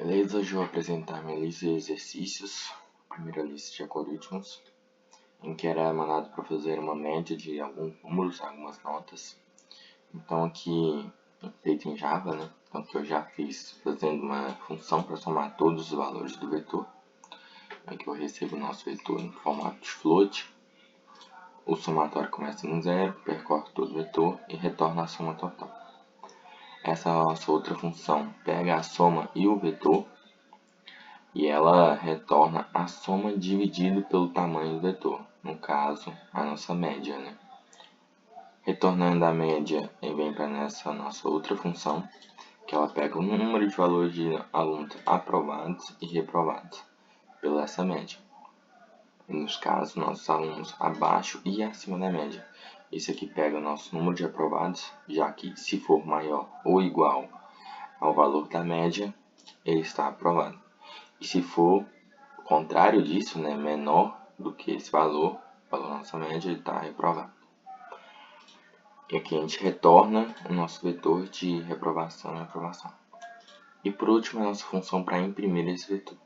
Beleza, hoje eu vou apresentar minha lista de exercícios, primeira lista de algoritmos, em que era mandado para fazer uma média de alguns números, algumas notas. Então aqui, feito em Java, né? Então que eu já fiz fazendo uma função para somar todos os valores do vetor. Aqui eu recebo o nosso vetor em formato de float. O somatório começa no zero, percorre todo o vetor e retorna a soma total. Essa nossa outra função pega a soma e o vetor e ela retorna a soma dividido pelo tamanho do vetor, no caso, a nossa média, né? Retornando a média, ele vem para nessa nossa outra função, que ela pega o número de valores de alunos aprovados e reprovados pela essa média. E nos casos, nossos alunos abaixo e acima da média. Esse aqui pega o nosso número de aprovados, já que se for maior ou igual ao valor da média, ele está aprovado. E se for o contrário disso, né, menor do que esse valor da nossa média, ele está reprovado. E aqui a gente retorna o nosso vetor de reprovação e aprovação. E por último, a nossa função para imprimir esse vetor.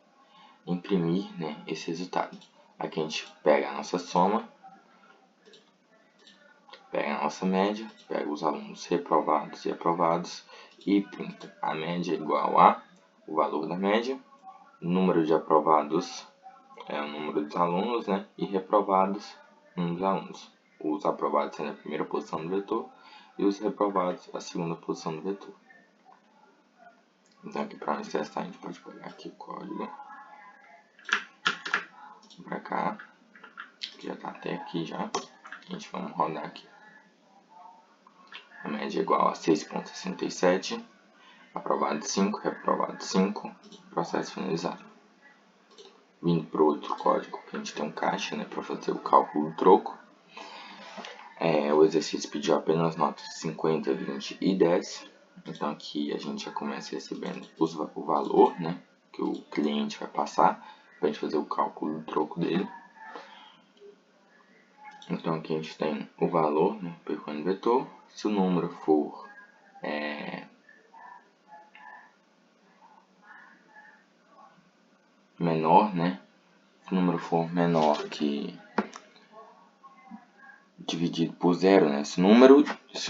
Imprimir, né, esse resultado. Aqui a gente pega a nossa soma, pega a nossa média, pega os alunos reprovados e aprovados e printa. A média é igual a o valor da média, número de aprovados é o número dos alunos, né, e reprovados, número dos alunos. Os aprovados sendo a primeira posição do vetor e os reprovados a segunda posição do vetor. Então aqui para nós testar, a gente pode pegar aqui o código. Para cá, que já está até aqui já. A gente vai rodar aqui. A média é igual a 6,67, aprovado 5, reprovado 5, processo finalizado. Vindo para o outro código, que a gente tem um caixa, né, para fazer o cálculo do troco. O exercício pediu apenas notas 50, 20 e 10. Então aqui a gente já começa recebendo o valor, né, que o cliente vai passar para a gente fazer o cálculo do troco dele. Então aqui a gente tem o valor, né, percorrendo o vetor. Se o número for menor, né, se o número for menor que dividido por zero, né, se o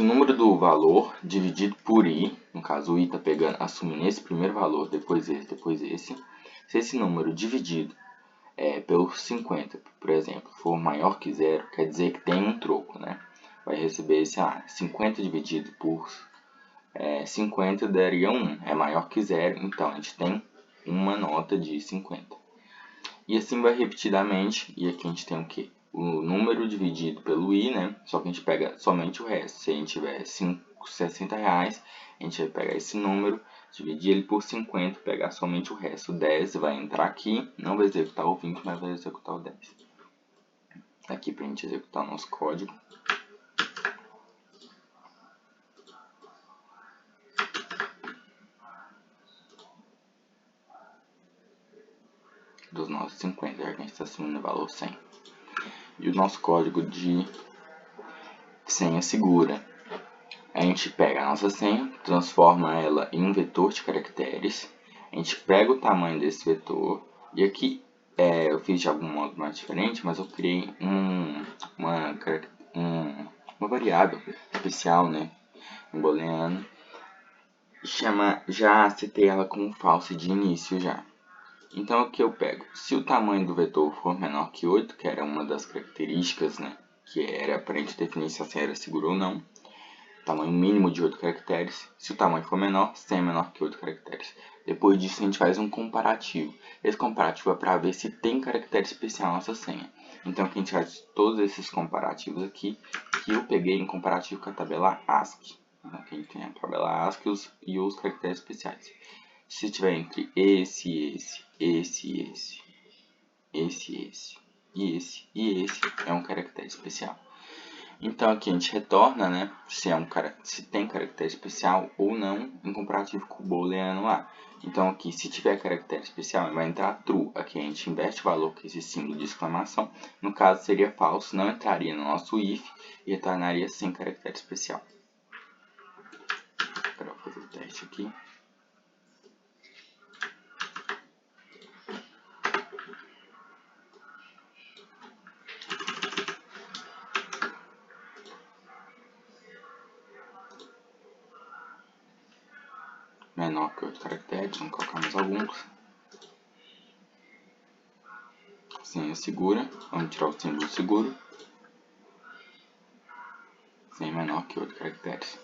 número do valor dividido por i, no caso o i está pegando, assumindo esse primeiro valor, depois esse, se esse número dividido pelo 50, por exemplo, for maior que zero, quer dizer que tem um troco, né? Vai receber esse 50 dividido por 50 daria 1, é maior que zero, então a gente tem uma nota de 50. E assim vai repetidamente, e aqui a gente tem o quê? O número dividido pelo i, né? Só que a gente pega somente o resto. Se a gente tiver 60 reais, a gente vai pegar esse número, dividir ele por 50, pegar somente o resto. O 10 vai entrar aqui, não vai executar o 20, mas vai executar o 10. Aqui para a gente executar o nosso código. Dos nossos 50, já que a gente está assumindo o valor 100. E o nosso código de senha segura. A gente pega a nossa senha, transforma ela em um vetor de caracteres. A gente pega o tamanho desse vetor. E aqui eu fiz de algum modo mais diferente, mas eu criei uma variável especial, né, em booleano. Já setei ela como false de início já. Então aqui eu pego, se o tamanho do vetor for menor que 8, que era uma das características, né, que era para a gente definir se a senha era segura ou não, tamanho mínimo de 8 caracteres, se o tamanho for menor, senha é menor que 8 caracteres. Depois disso a gente faz um comparativo. Esse comparativo é para ver se tem caractere especial nessa senha. Então aqui a gente faz todos esses comparativos aqui, que eu peguei em comparativo com a tabela ASCII. Então aqui a gente tem a tabela ASCII e os caracteres especiais. Se tiver entre esse e esse, é um caractere especial. Então aqui a gente retorna, né, se tem caractere especial ou não, em comparativo com o booleano lá. Então aqui, se tiver caractere especial, vai entrar true. Aqui a gente inverte o valor com esse símbolo de exclamação. No caso seria falso, não entraria no nosso if e retornaria sem caractere especial. Agora eu vou fazer o teste aqui. menor que 8 caracteres, vamos colocar mais alguns. Senha segura, vamos tirar o símbolo seguro. Senha menor que 8 caracteres.